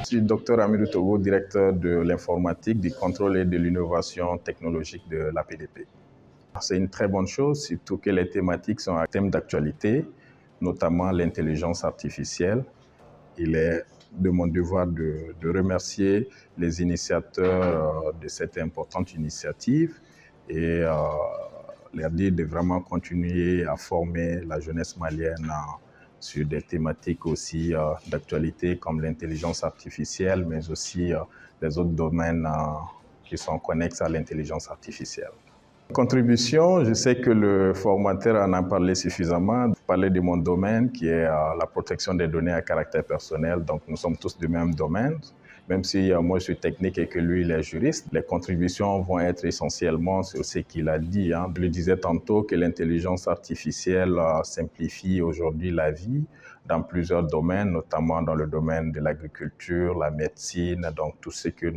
Je suis Dr Amidou Togo, directeur de l'informatique, du contrôle et de l'innovation technologique de l'APDP. C'est une très bonne chose, surtout que les thématiques sont un thème d'actualité, notamment l'intelligence artificielle. Il est de mon devoir de remercier les initiateurs de cette importante initiative et leur dire de vraiment continuer à former la jeunesse malienne sur des thématiques aussi d'actualité comme l'intelligence artificielle, mais aussi les autres domaines qui sont connexes à l'intelligence artificielle. Contribution, je sais que le formateur en a parlé suffisamment. Je parlais de mon domaine qui est la protection des données à caractère personnel. Donc nous sommes tous du même domaine. Même si moi je suis technique et que lui il est juriste, les contributions vont être essentiellement sur ce qu'il a dit. Je le disais tantôt que l'intelligence artificielle simplifie aujourd'hui la vie dans plusieurs domaines, notamment dans le domaine de l'agriculture, la médecine, donc tout ce que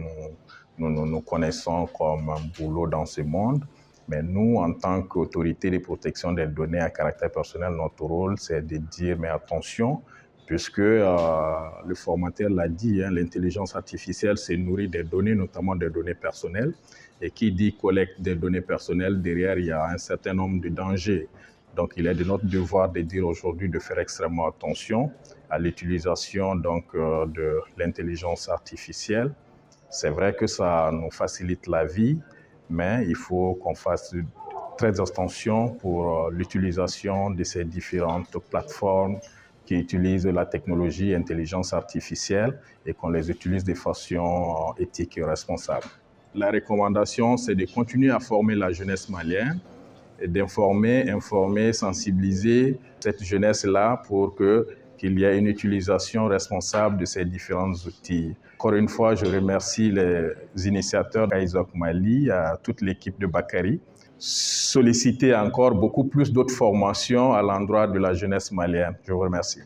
nous connaissons comme boulot dans ce monde. Mais nous, en tant qu'autorité de protection des données à caractère personnel, notre rôle, c'est de dire, mais attention, puisque le formateur l'a dit, l'intelligence artificielle se nourrit des données, notamment des données personnelles. Et qui dit collecte des données personnelles, derrière, il y a un certain nombre de dangers. Donc, il est de notre devoir de dire aujourd'hui de faire extrêmement attention à l'utilisation de l'intelligence artificielle. C'est vrai que ça nous facilite la vie, mais il faut qu'on fasse très attention pour l'utilisation de ces différentes plateformes qui utilisent la technologie intelligence artificielle et qu'on les utilise de façon éthique et responsable. La recommandation, c'est de continuer à former la jeunesse malienne et d'informer, informer, sensibiliser cette jeunesse-là pour qu'il y ait une utilisation responsable de ces différents outils. Encore une fois, je remercie les initiateurs d'Isaac Mali, à toute l'équipe de Bakary. Solliciter encore beaucoup plus d'autres formations à l'endroit de la jeunesse malienne. Je vous remercie.